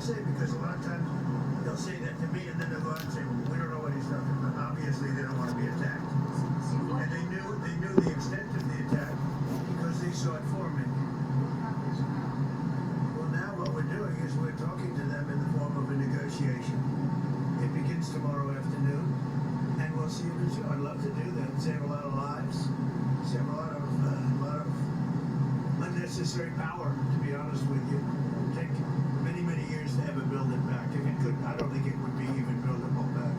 say, because a lot of times they'll say that to me, and then they'll go out and say, well, we don't know what he's talking about. Obviously, they don't want to be attacked. And they knew the extent of the attack because they saw it forming. Well, now what we're doing is we're talking to them in the form of a negotiation. It begins tomorrow afternoon, and we'll see if it's. I'd love to do that. Save a lot of lives. Save a lot of unnecessary power. To be honest with you, it'll take many years to ever build it back. If it could, I don't think it would be even buildable back.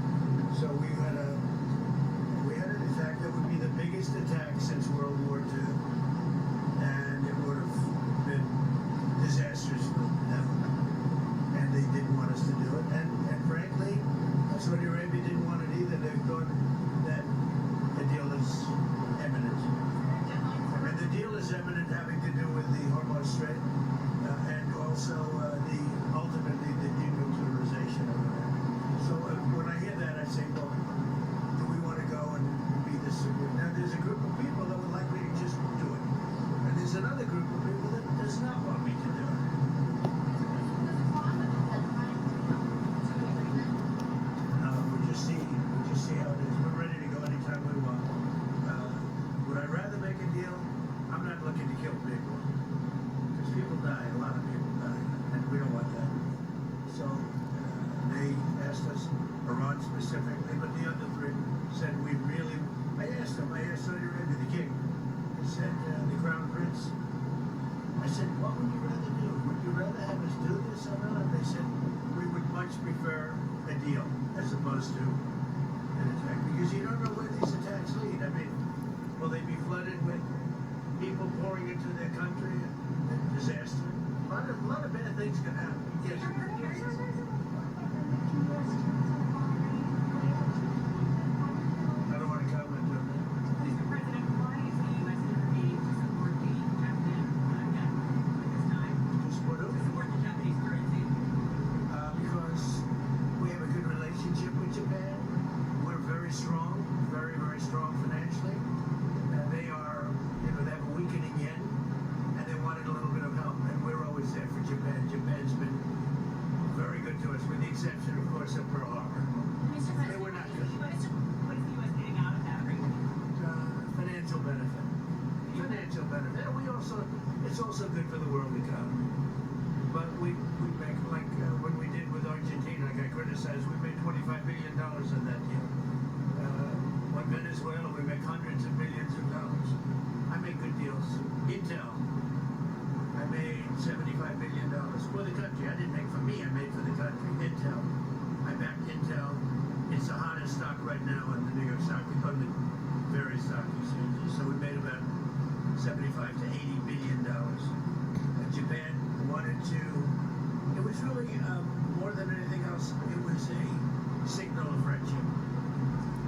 So we had an attack that would be the biggest attack since World War II, and it would have been disastrous for them. And they didn't want us to do it. And frankly, Saudi Arabia didn't want it either. They thought that the deal is imminent. And the deal is imminent, having to do with the Hormuz Strait and also ultimately the denuclearization of it. So when I hear that, I say, well, do we want to go and be this? Now there's a group of people that would like me to just do it, and there's another group of people that does not want me to do it. We just see how it is. We're ready to go anytime we want. Would I rather make a deal? I'm not looking to kill people, because people die, a lot of people die, and we don't want that. So they asked us, Iran specifically, but the other three said we really. I asked Saudi Arabia, the king. I said, the crown prince. I said, what would you rather do? Would you rather have us do this or not? They said, we would much prefer a deal as opposed to an attack, because you don't know where these attacks lead. I mean, will they be flooded with people pouring into their country and disaster? A lot of bad things can happen. Yes. I don't want to comment on that. Mr. President, why is the U.S. intervening to support the Japanese yen at this time? To support who? To support the Japanese currency? Because we have a good relationship with Japan. We're very strong, very strong financially. They are, they have a weakening yen, and they wanted a little bit of help, and we're always there for Japan. Japan's been very good to us, with the exception, of course, of Pearl Harbor. Mr. President, They were not good. what is the U.S. getting out of that agreement? Financial benefit. Financial benefit. And it's also good for the world economy. But we make, like when we did with Argentina, I got criticized, we made $25 billion on that deal. With Venezuela, we make hundreds of billions of dollars. I make good deals. Intel, I made $75 billion for the country. I didn't make for me, I made for the country. Intel, I backed Intel. It's the hottest stock right now on the New York Stock, on the various stock exchanges. So we made about $75 to $80 billion. Japan wanted to, it was really, more than anything else, it was a signal of friendship.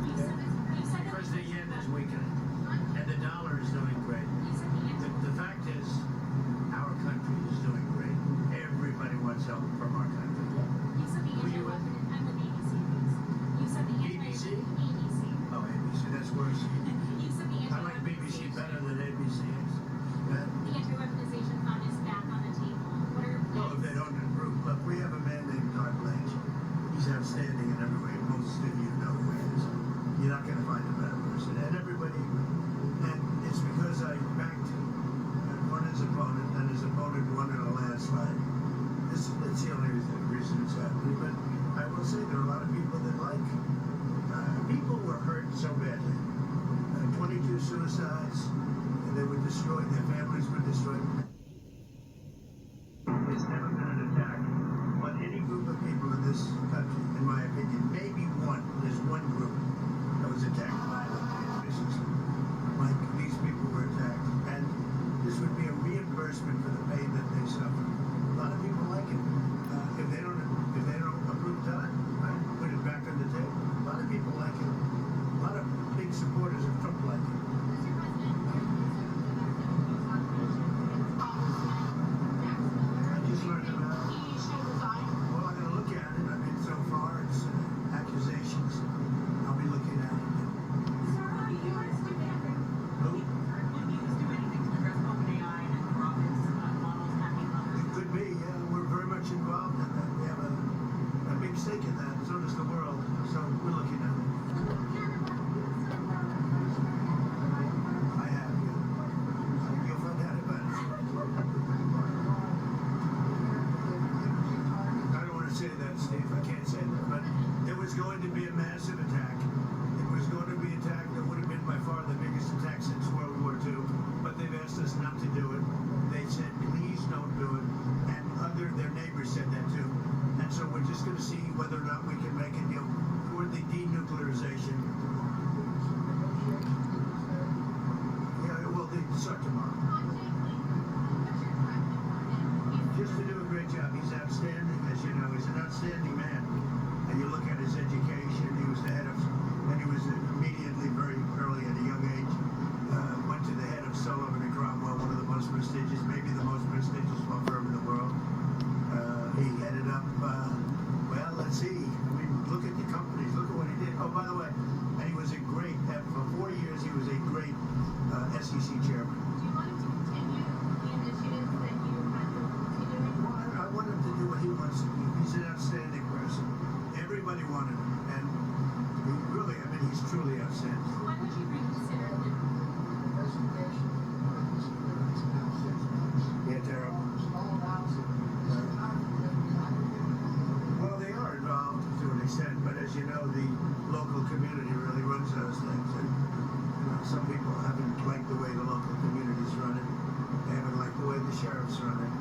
Because the yen is weakening, and the dollar is doing great. The fact is, our country is doing great. Everybody wants help from our country. You said the anti-weapon, I'm with ABC. You said the BBC? ABC. Oh, ABC, that's worse. You said the I like BBC better than ABC. The anti-weaponization fund is back on the table. What are your plans? Well, if they don't improve, look, we have a man named Todd Blanche. He's outstanding in every way. Most of you know who he is. You're not going to find a better person. And everybody, and it's because I backed one his opponent, and his opponent won in a landslide. It's the only reason it's happening. But I will say there are a lot of people that like. People were hurt so badly. 22 suicides, and they were destroyed. Their families were destroyed. There's never been an attack on any group of people in this country, in my opinion. Maybe one. There's one group that was attacked viciously, like these people were attacked, and this would be a reimbursement for the pain that they suffered. A lot of people like it. If they don't approve Todd, I put it back on the table. A lot of people like it. A lot of big supporters of Trump like it. I just learned about it. Well, I'm going to look at it. I mean, so far it's accusations. I'll be looking at it. Sir, will the U.S. do anything? Will the U.S. do anything to address OpenAI and Anthropic's models hacking others? going to see whether or not we can make a deal toward the denuclearization. Yeah, well, they start tomorrow. Just to do a great job. He's outstanding, as you know. He's an outstanding man. And you look at his education, he was the head of, and he was immediately, very early at a young age, went to the head of Sullivan and Cromwell, one of the most prestigious, maybe the most prestigious law firm in the world. He headed up, well, let's see. I mean, look at the companies. Look at what he did. Oh, by the way, and he was a great, for 4 years, he was a great SEC chairman. Do you want him to continue the initiatives that you had been continuing? Well, I want him to do what he wants to do. He's an outstanding person. Everybody wanted him. And he really, I mean, he's truly outstanding. When would you reconsider the Investigation. Yeah, terrible. Well, they are involved to an extent, but as you know, the local community really runs those things. And you know, some people haven't liked the way the local communities run it. They haven't liked the way the sheriffs run it.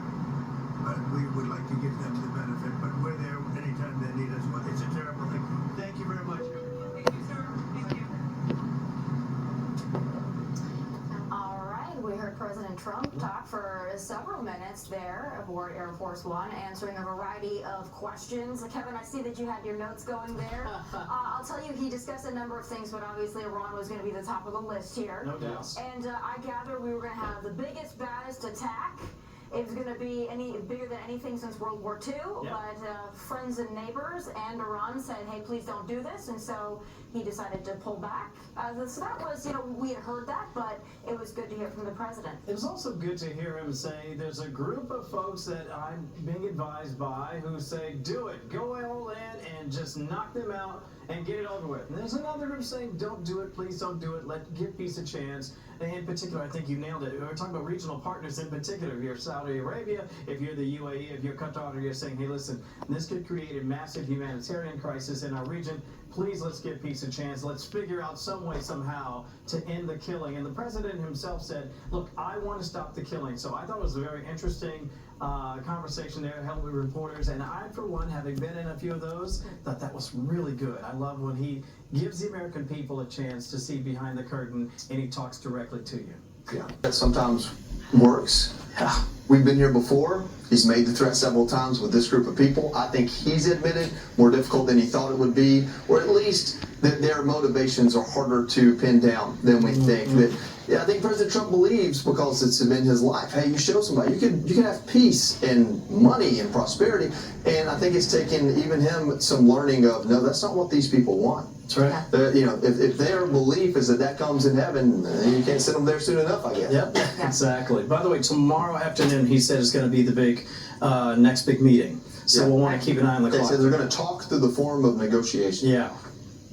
But we would like to give them the benefit. But we're there anytime they need us. It's a terrible thing. Thank you very much. Thank you, sir. Thank you. All right, we heard President Trump talk for several minutes there aboard Air Force One, answering a variety of questions. Kevin, I see that you had your notes going there. I'll tell you, he discussed a number of things, but obviously Iran was going to be the top of the list here. No doubt. And I gather we were going to have the biggest, baddest attack. It was going to be bigger than anything since World War II, but friends and neighbors and Iran said, hey, please don't do this, and so he decided to pull back. So that was, we had heard that, but it was good to hear from the president. It was also good to hear him say there's a group of folks that I'm being advised by who say, do it, go all in and just knock them out and get it over with. And there's another group saying, don't do it, please don't do it, give peace a chance. And in particular, I think you nailed it. We're talking about regional partners in particular. If you're Saudi Arabia, if you're the UAE, if you're Qatar, you're saying, hey, listen, this could create a massive humanitarian crisis in our region. Please, let's give peace a chance. Let's figure out some way, somehow, to end the killing. And the president himself said, look, I want to stop the killing. So I thought it was a very interesting conversation there held with reporters. And I, for one, having been in a few of those, thought that was really good. I love when he gives the American people a chance to see behind the curtain and he talks directly to you. Yeah, that sometimes works. We've been here before. He's made the threat several times with this group of people. I think he's admitted more difficult than he thought it would be, or at least that their motivations are harder to pin down than we think. That I think President Trump believes, because it's been his life, hey, you show somebody you can have peace and money and prosperity, and I think it's taken even him some learning of, no, that's not what these people want. That's right. If their belief is that comes in heaven, you can't send them there soon enough, I guess. Yep, exactly. By the way, tomorrow afternoon, he said, is going to be the big next big meeting. So we'll want to keep an eye on the clock. They said they're going to talk through the form of negotiation. Yeah.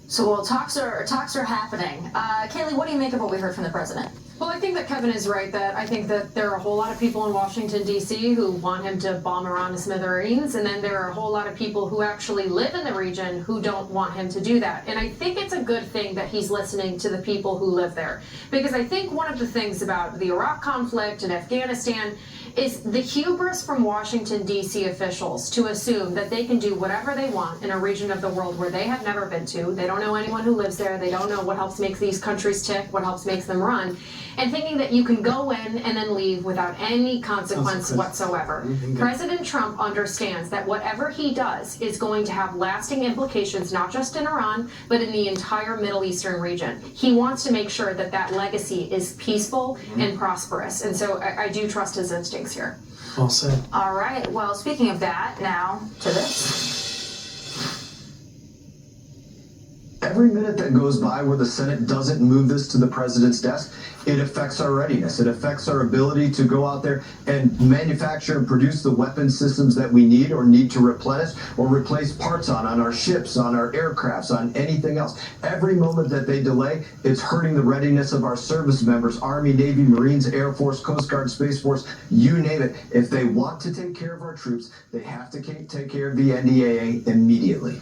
So, well, talks are happening. Kaylee, what do you make of what we heard from the president? Well, I think that Kevin is right that I think that there are a whole lot of people in Washington, D.C. who want him to bomb Iran to smithereens, and then there are a whole lot of people who actually live in the region who don't want him to do that. And I think it's a good thing that he's listening to the people who live there. Because I think one of the things about the Iraq conflict and Afghanistan is the hubris from Washington, D.C. officials to assume that they can do whatever they want in a region of the world where they have never been to. They don't know anyone who lives there. They don't know what helps make these countries tick, what helps make them run. And thinking that you can go in and then leave without any consequence whatsoever. President Trump understands that whatever he does is going to have lasting implications, not just in Iran, but in the entire Middle Eastern region. He wants to make sure that that legacy is peaceful and prosperous. And so I do trust his instincts here. Well said. All right. Well, speaking of that, now to this. Every minute that goes by where the Senate doesn't move this to the president's desk, it affects our readiness. It affects our ability to go out there and manufacture and produce the weapon systems that we need or need to replenish or replace parts on our ships, on our aircrafts, on anything else. Every moment that they delay, it's hurting the readiness of our service members, Army, Navy, Marines, Air Force, Coast Guard, Space Force, you name it. If they want to take care of our troops, they have to take care of the NDAA immediately.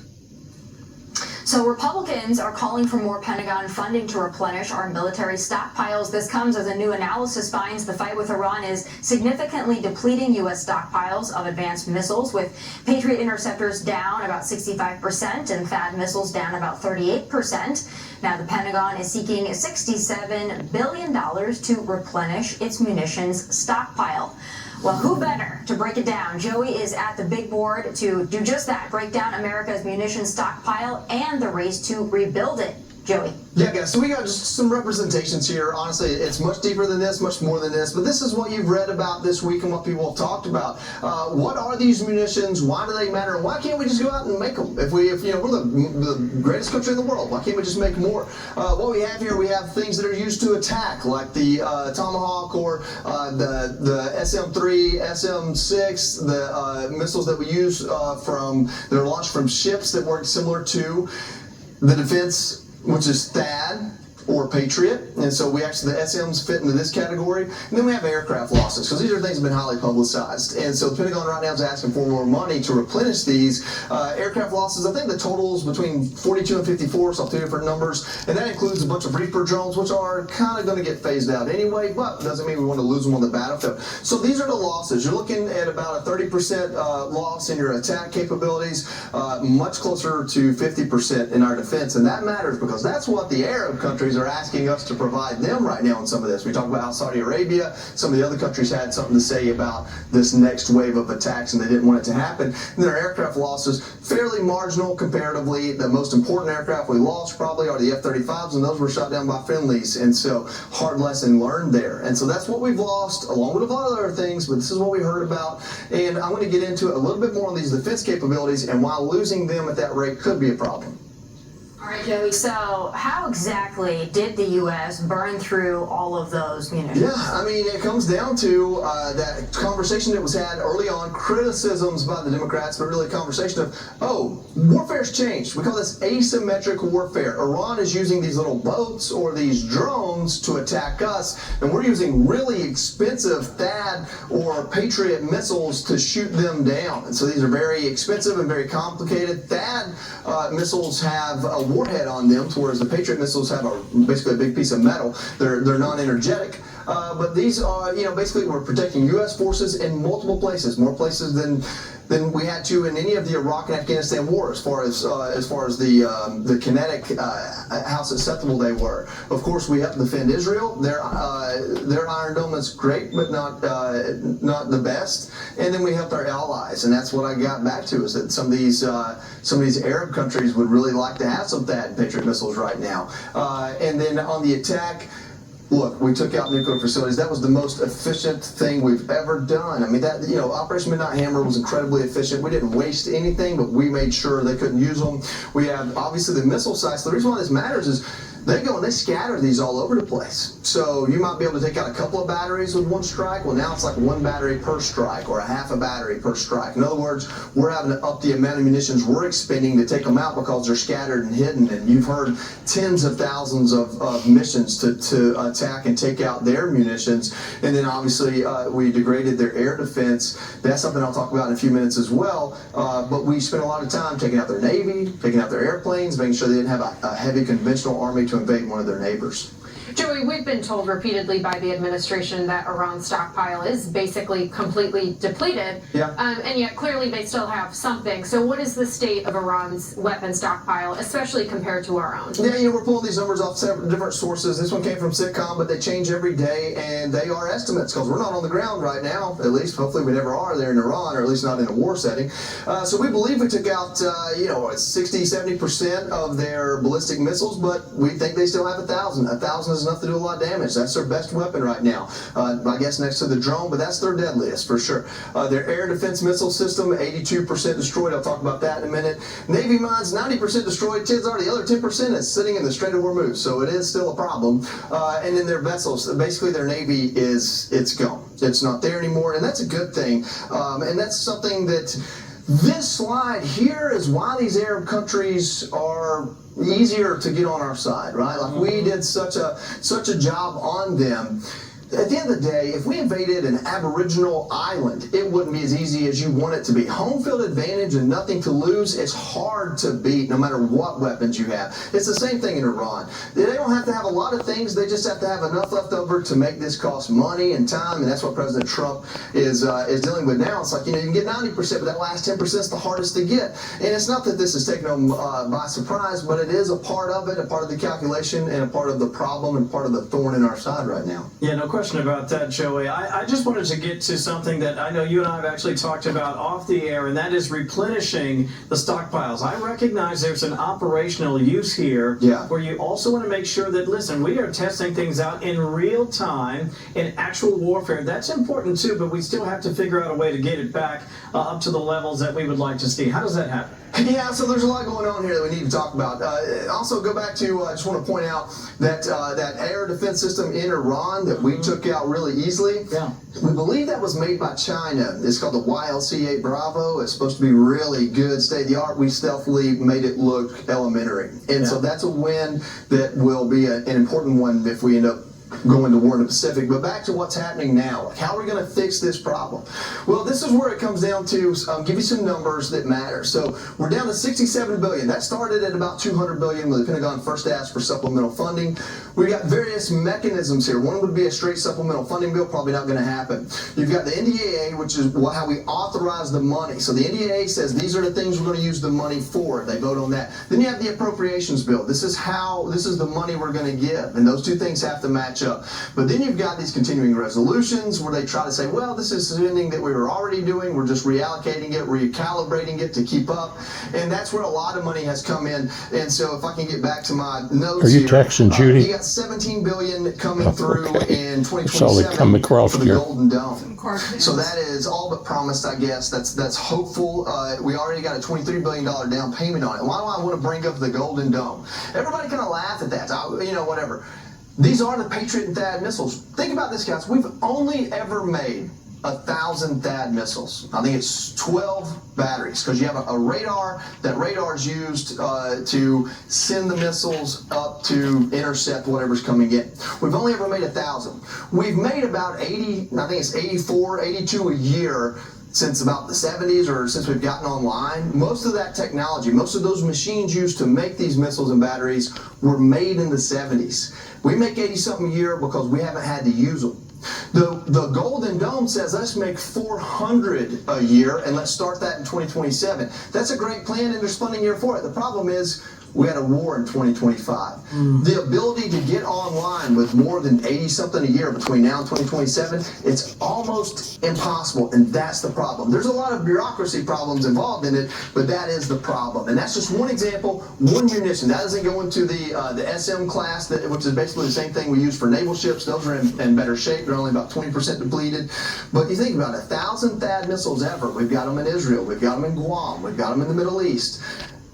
So Republicans are calling for more Pentagon funding to replenish our military stockpiles. This comes as a new analysis finds the fight with Iran is significantly depleting U.S. stockpiles of advanced missiles, with Patriot interceptors down about 65% and THAAD missiles down about 38%. Now, the Pentagon is seeking $67 billion to replenish its munitions stockpile. Well, who better to break it down? Joey is at the big board to do just that, break down America's munitions stockpile and the race to rebuild it. Joey. Yeah, guys, so we got just some representations here. Honestly, it's much deeper than this, much more than this, but this is what you've read about this week and what people have talked about. What are these munitions? Why do they matter? And why can't we just go out and make them? If we're the greatest country in the world, why can't we just make more? What we have here, we have things that are used to attack, like the Tomahawk or the SM-3, SM-6, the missiles that we use that are launched from ships that work similar to the defense, which is THAAD or Patriot, and so the SMs fit into this category. And then we have aircraft losses, because these are things that have been highly publicized. And so the Pentagon right now is asking for more money to replenish these aircraft losses. I think the total's between 42 and 54, so 2 different numbers, and that includes a bunch of Reaper drones, which are kind of going to get phased out anyway, but doesn't mean we want to lose them on the battlefield. So these are the losses. You're looking at about a 30% loss in your attack capabilities, much closer to 50% in our defense, and that matters because that's what the Arab countries are asking us to provide them right now in some of this. We talk about how Saudi Arabia, some of the other countries had something to say about this next wave of attacks and they didn't want it to happen. And then our aircraft losses, fairly marginal comparatively. The most important aircraft we lost probably are the F-35s, and those were shot down by friendlies, and so hard lesson learned there. And so that's what we've lost, along with a lot of other things, but this is what we heard about. And I'm going to get into it a little bit more on these defense capabilities and why losing them at that rate could be a problem. All right, Joey, so how exactly did the U.S. burn through all of those munitions? Yeah, I mean, it comes down to that conversation that was had early on, criticisms by the Democrats, but really a conversation of, oh, warfare's changed. We call this asymmetric warfare. Iran is using these little boats or these drones to attack us, and we're using really expensive THAAD or Patriot missiles to shoot them down. And so these are very expensive and very complicated. THAAD missiles have a warhead on them, whereas the Patriot missiles have basically a big piece of metal. They're non-energetic. But these are, basically we're protecting U.S. forces in multiple places, more places than we had to in any of the Iraq and Afghanistan war, as far as the kinetic how susceptible they were. Of course, we helped defend Israel. Their Iron Dome is great, but not the best. And then we helped our allies, and that's what I got back to, is that some of these Arab countries would really like to have some THAAD and Patriot missiles right now. And then on the attack, look, we took out nuclear facilities. That was the most efficient thing we've ever done. I mean, Operation Midnight Hammer was incredibly efficient. We didn't waste anything, but we made sure they couldn't use them. We have, obviously, the missile sites. The reason why this matters is they go and they scatter these all over the place. So you might be able to take out a couple of batteries with one strike. Well, now it's like one battery per strike or a half a battery per strike. In other words, we're having to up the amount of munitions we're expending to take them out because they're scattered and hidden. And you've heard tens of thousands of missions to attack and take out their munitions. And then obviously we degraded their air defense. That's something I'll talk about in a few minutes as well. But we spent a lot of time taking out their Navy, taking out their airplanes, making sure they didn't have a heavy conventional army to invade one of their neighbors. Joey, we've been told repeatedly by the administration that Iran's stockpile is basically completely depleted, and yet clearly they still have something. So what is the state of Iran's weapon stockpile, especially compared to our own? Yeah, we're pulling these numbers off several different sources. This one came from Sitcom, but they change every day, and they are estimates because we're not on the ground right now, at least. Hopefully we never are there in Iran, or at least not in a war setting. So we believe we took out, 60-70% of their ballistic missiles, but we think they still have 1,000. 1,000 is enough to do a lot of damage. That's their best weapon right now. I guess next to the drone, but that's their deadliest for sure. Their air defense missile system, 82% destroyed. I'll talk about that in a minute. Navy mines, 90% destroyed. Chances are the other 10% is sitting in the Strait of Hormuz, so it is still a problem. And then their vessels, basically their Navy it's gone. It's not there anymore, and that's a good thing. And that's something that this slide here is why these Arab countries are easier to get on our side, right? Like we did such a job on them. at the end of the day, if we invaded an Aboriginal island, it wouldn't be as easy as you want it to be. Home field advantage and nothing to lose is hard to beat no matter what weapons you have. It's the same thing in Iran. They don't have to have a lot of things. They just have to have enough left over to make this cost money and time, and that's what President Trump is dealing with now. It's like, you can get 90%, but that last 10% is the hardest to get. And it's not that this is taken them by surprise, but it is a part of it, a part of the calculation, and a part of the problem, and part of the thorn in our side right now. Yeah, no question about that, Joey. I just wanted to get to something that I know you and I have actually talked about off the air, and that is replenishing the stockpiles. I recognize there's an operational use here where you also want to make sure that, listen, we are testing things out in real time in actual warfare. That's important too, but we still have to figure out a way to get it back up to the levels that we would like to see. How does that happen? Yeah, so there's a lot going on here that we need to talk about. Also, go back to, I just want to point out that that air defense system in Iran that we took out really easily. Yeah. We believe that was made by China. It's called the YLC-8 Bravo. It's supposed to be really good, state-of-the-art. We stealthily made it look elementary. And so that's a win that will be an important one if we end up going to war in the Pacific. But back to what's happening now. How are we going to fix this problem? Well, this is where it comes down to give you some numbers that matter. So we're down to $67 billion. That started at about $200 billion when the Pentagon first asked for supplemental funding. We got various mechanisms here. One would be a straight supplemental funding bill, probably not going to happen. You've got the NDAA, which is how we authorize the money. So the NDAA says these are the things we're going to use the money for. They vote on that. Then you have the appropriations bill. This is the money we're going to give, and those two things have to match up. But then you've got these continuing resolutions where they try to say, well, this is spending that we were already doing. We're just reallocating it, recalibrating it to keep up. And that's where a lot of money has come in. And so if I can get back to my notes here. Are you texting Judy? You got $17 billion coming through in 2027 for the Golden Dome. So that is all but promised, I guess. That's hopeful. We already got a $23 billion down payment on it. Why do I want to bring up the Golden Dome? Everybody kind of laugh at that. Whatever. These are the Patriot and THAAD missiles. Think about this, guys. We've only ever made 1,000 THAAD missiles. I think it's 12 batteries, because you have a radar. That radar is used to send the missiles up to intercept whatever's coming in. We've only ever made 1,000. We've made about 80, I think it's 84, 82 a year since about the 70s, or since we've gotten online. Most of that technology, most of those machines used to make these missiles and batteries were made in the 70s. We make 80-something a year because we haven't had to use them. The Golden Dome says let's make 400 a year, and let's start that in 2027. That's a great plan, and there's funding here for it. The problem is we had a war in 2025. The ability to get online with more than 80-something a year between now and 2027, it's almost impossible, and that's the problem. There's a lot of bureaucracy problems involved in it, but that is the problem. And that's just one example, one munition. That doesn't go into the SM class, which is basically the same thing we use for naval ships. Those are in better shape. They're only about 20% depleted. But you think about 1,000 THAAD missiles ever. We've got them in Israel. We've got them in Guam. We've got them in the Middle East.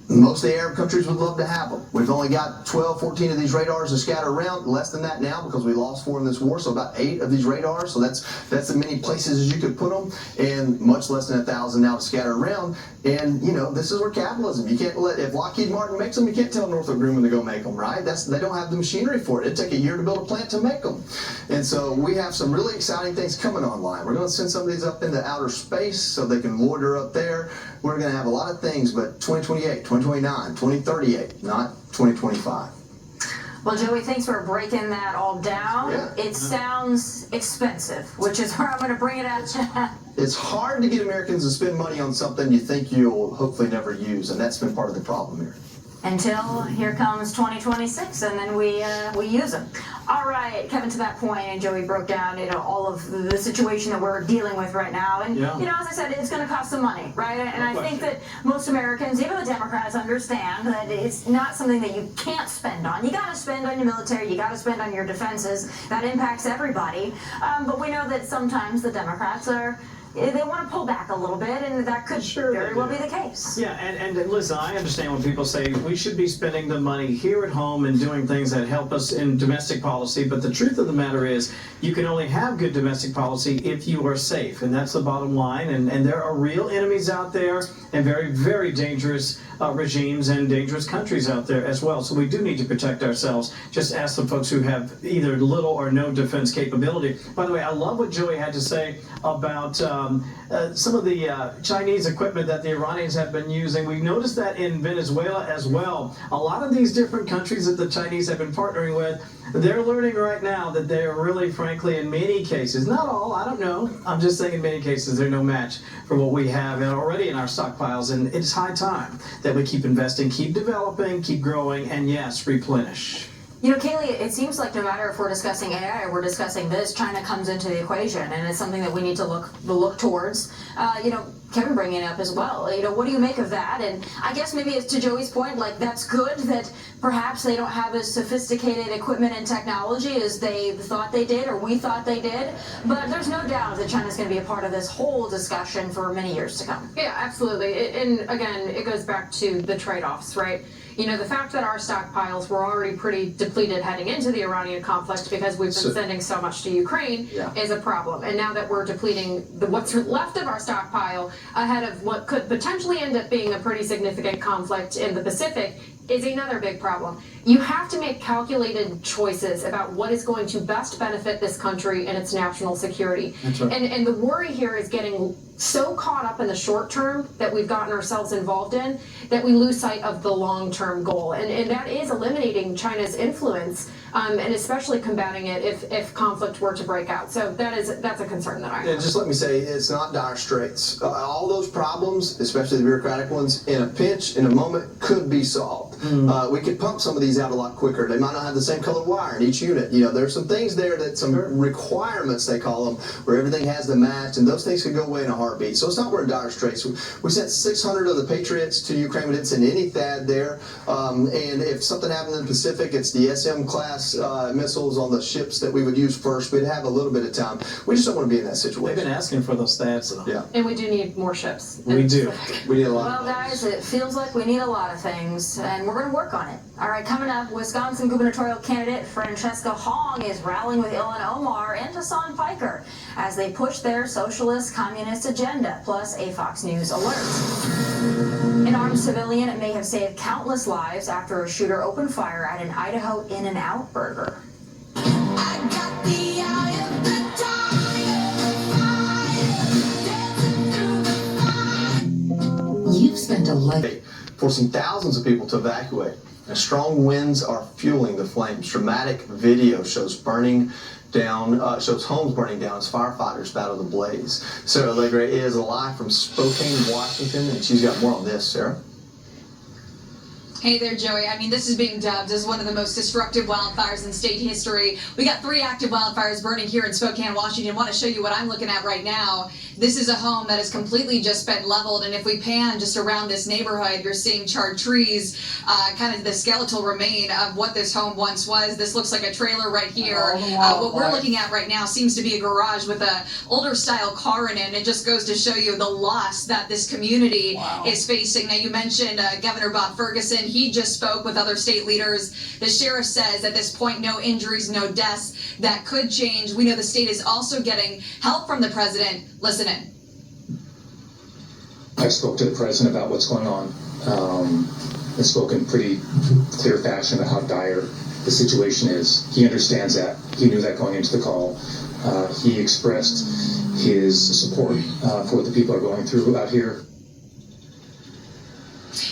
Most of the Arab countries would love to have them. We've only got 12, 14 of these radars to scatter around. Less than that now because we lost 4 in this war, so about 8 of these radars. So that's as many places as you could put them, and much less than 1,000 now to scatter around. And, this is where capitalism. You can't if Lockheed Martin makes them, you can't tell Northrop Grumman to go make them, right? They don't have the machinery for it. It'd take a year to build a plant to make them. And so we have some really exciting things coming online. We're going to send some of these up into outer space so they can loiter up there. We're going to have a lot of things, but 2028, 2029, 2038, not 2025. Well, Joey, thanks for breaking that all down. Yeah. It sounds expensive, which is where I'm going to bring it at you. It's hard to get Americans to spend money on something you think you'll hopefully never use, and that's been part of the problem here. Until here comes 2026, and then we use them. All right, Kevin, to that point, and Joey broke down, all of the situation that we're dealing with right now. And, as I said, it's going to cost some money, right? And I think that most Americans, even the Democrats, understand that it's not something that you can't spend on. You got to spend on your military. You got to spend on your defenses. That impacts everybody. But we know that sometimes the Democrats are they want to pull back a little bit, and that could very well be the case. Yeah, and listen, I understand when people say we should be spending the money here at home and doing things that help us in domestic policy, but the truth of the matter is you can only have good domestic policy if you are safe, and that's the bottom line, and there are real enemies out there and very, very dangerous regimes and dangerous countries out there as well, so we do need to protect ourselves. Just ask the folks who have either little or no defense capability. By the way, I love what Joey had to say about some of the Chinese equipment that the Iranians have been using. We noticed that in Venezuela as well. A lot of these different countries that the Chinese have been partnering with, they're learning right now that they're really, frankly, in many cases, not all, I don't know, I'm just saying in many cases they're no match for what we have already in our stockpiles, and it's high time that we keep investing, keep developing, keep growing, and yes, replenish. You know, Kaylee, it seems like no matter if we're discussing AI or we're discussing this, China comes into the equation, and it's something that we need to look towards. You know, Kevin bringing it up as well. You know, what do you make of that? And I guess maybe it's to Joey's point, like that's good that perhaps they don't have as sophisticated equipment and technology as they thought they did or we thought they did. But there's no doubt that China's going to be a part of this whole discussion for many years to come. Yeah, absolutely. And again, it goes back to the trade-offs, right? You know, the fact that our stockpiles were already pretty depleted heading into the Iranian conflict because we've been sending so much to Ukraine is a problem. And now that we're depleting what's left of our stockpile ahead of what could potentially end up being a pretty significant conflict in the Pacific is another big problem. You have to make calculated choices about what is going to best benefit this country and its national security. That's right. And the worry here is getting so caught up in the short term that we've gotten ourselves involved in that we lose sight of the long-term goal. And that is eliminating China's influence and especially combating it if conflict were to break out. So that's a concern that I have. And just let me say, it's not dire straits. All those problems, especially the bureaucratic ones, in a pinch, in a moment, could be solved. We could pump some of these out a lot quicker. They might not have the same color wire in each unit. You know, there's some things there that some requirements, they call them, where everything has to match, and those things could go away in a heartbeat. So it's not we're in dire straits. We sent 600 of the Patriots to Ukraine. We didn't send any THAAD there. And if something happened in the Pacific, it's the SM-class missiles on the ships that we would use first. We'd have a little bit of time. We just don't want to be in that situation. They've been asking for those THAADs, though. Yeah. And we do need more ships. We do. We need a lot. Well, guys, it feels like we need a lot of things, and we're going to work on it. All right, coming up, Wisconsin gubernatorial candidate Francesca Hong is rallying with Ilhan Omar and Hassan Piker as they push their socialist communist agenda, plus a Fox News alert. An armed civilian may have saved countless lives after a shooter opened fire at an Idaho In-N-Out burger. I got the eye of the tiger, dancing through the fire. You've spent a life Forcing thousands of people to evacuate. And strong winds are fueling the flames. Dramatic video shows burning down, shows homes burning down as firefighters battle the blaze. Sarah Allegre is live from Spokane, Washington, and she's got more on this. Sarah? Hey there, Joey. I mean, this is being dubbed as one of the most destructive wildfires in state history. We got 3 active wildfires burning here in Spokane, Washington. I want to show you what I'm looking at right now. This is a home that has completely just been leveled, and if we pan just around this neighborhood, you're seeing charred trees, kind of the skeletal remain of what this home once was. This looks like a trailer right here. What we're looking at right now seems to be a garage with a older style car in it, and it just goes to show you the loss that this community is facing. Now, you mentioned Governor Bob Ferguson. He just spoke with other state leaders. The sheriff says at this point, no injuries, no deaths. That could change. We know the state is also getting help from the president. Listen in. I spoke to the president about what's going on. I spoke in pretty clear fashion about how dire the situation is. He understands that. He knew that going into the call. He expressed his support for what the people are going through out here.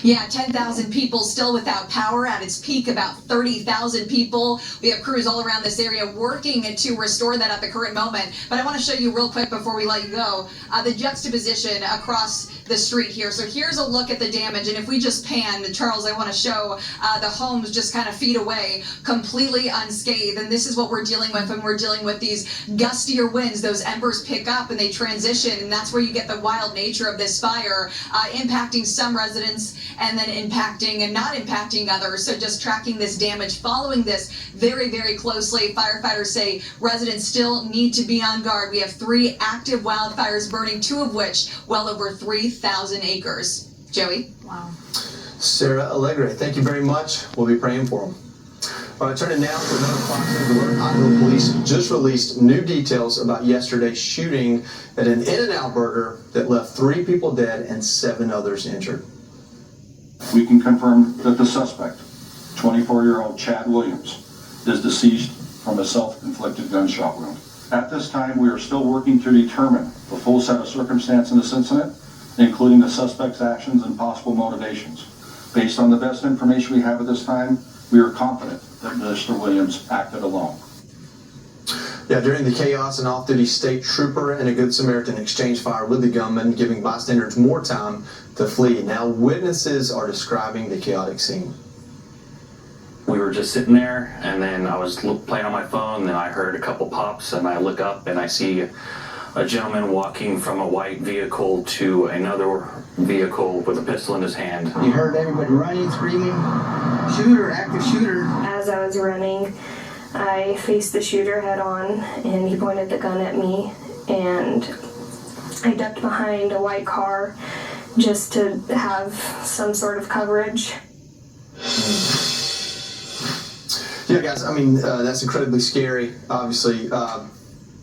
Yeah, 10,000 people still without power. At its peak, about 30,000 people. We have crews all around this area working to restore that at the current moment. But I want to show you real quick before we let you go, the juxtaposition across the street here. So here's a look at the damage, and if we just pan, Charles, I want to show the homes just kind of feet away, completely unscathed. And this is what we're dealing with when we're dealing with these gustier winds. Those embers pick up and they transition, and that's where you get the wild nature of this fire, impacting some residents, lives and then impacting and not impacting others. So just tracking this damage, following this very, very closely. Firefighters say residents still need to be on guard. We have 3 active wildfires burning, 2 of which well over 3,000 acres. Joey? Wow. Sarah Allegre, thank you very much. We'll be praying for them. All right, turning now to another Fox News alert. Idaho police just released new details about yesterday's shooting at an In-N-Out burger that left 3 people dead and 7 others injured. We can confirm that the suspect, 24-year-old Chad Williams, is deceased from a self-inflicted gunshot wound. At this time, we are still working to determine the full set of circumstances in this incident, including the suspect's actions and possible motivations. Based on the best information we have at this time, we are confident that Mr. Williams acted alone. Yeah, during the chaos, an off-duty state trooper and a Good Samaritan exchanged fire with the gunman, giving bystanders more time to flee. Now witnesses are describing the chaotic scene. We were just sitting there, and then I was playing on my phone, and I heard a couple pops, and I look up and I see a gentleman walking from a white vehicle to another vehicle with a pistol in his hand. You heard everybody running, screaming, shooter, active shooter. As I was running, I faced the shooter head on, and he pointed the gun at me, and I ducked behind a white car just to have some sort of coverage. Yeah, guys, I mean, that's incredibly scary, obviously.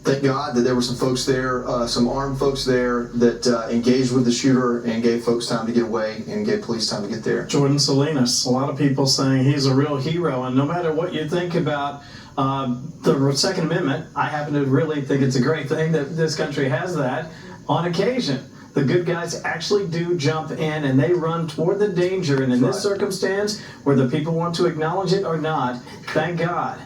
Thank God that there were some folks there, some armed folks there that engaged with the shooter and gave folks time to get away and gave police time to get there. Jordan Salinas, a lot of people saying he's a real hero, and no matter what you think about the Second Amendment, I happen to really think it's a great thing that this country has that. On occasion, the good guys actually do jump in and they run toward the danger, and in this circumstance, whether people want to acknowledge it or not, thank God.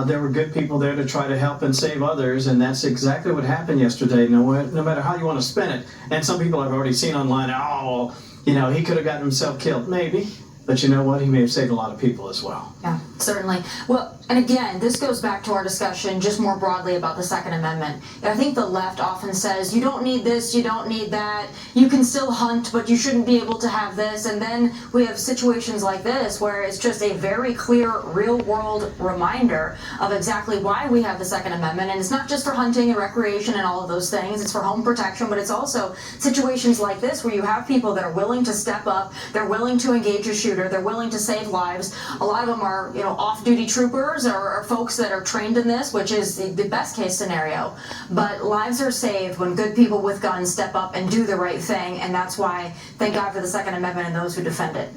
There were good people there to try to help and save others, and that's exactly what happened yesterday, no matter how you want to spin it. And some people I've already seen online, oh, you know, he could have gotten himself killed. Maybe. But you know what? He may have saved a lot of people as well. Yeah, certainly. Well, and again, this goes back to our discussion just more broadly about the Second Amendment. I think the left often says, you don't need this, you don't need that, you can still hunt, but you shouldn't be able to have this. And then we have situations like this where it's just a very clear, real-world reminder of exactly why we have the Second Amendment. And it's not just for hunting and recreation and all of those things. It's for home protection, but it's also situations like this where you have people that are willing to step up, they're willing to engage a shooter, they're willing to save lives. A lot of them are, you know, off-duty troopers or folks that are trained in this, which is the best case scenario. But lives are saved when good people with guns step up and do the right thing, and that's why, thank God for the Second Amendment and those who defend it.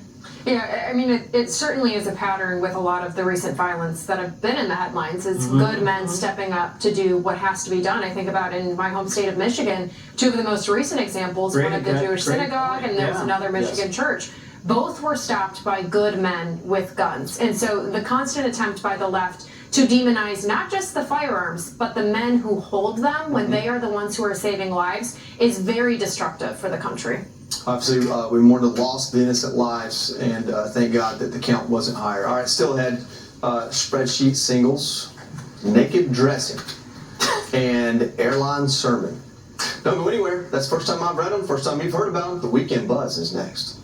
Yeah, I mean, it certainly is a pattern with a lot of the recent violence that have been in the headlines. It's good men stepping up to do what has to be done. I think about in my home state of Michigan, 2 of the most recent examples, one at the Jewish synagogue, and there was another Michigan church. Both were stopped by good men with guns. And so the constant attempt by the left to demonize not just the firearms, but the men who hold them when they are the ones who are saving lives is very destructive for the country. Obviously, we mourn the loss of innocent lives, and thank God that the count wasn't higher. All right, still ahead, spreadsheet singles, naked dressing, and airline sermon. Don't go anywhere. That's the first time I've read them, first time you've heard about them. The Weekend Buzz is next.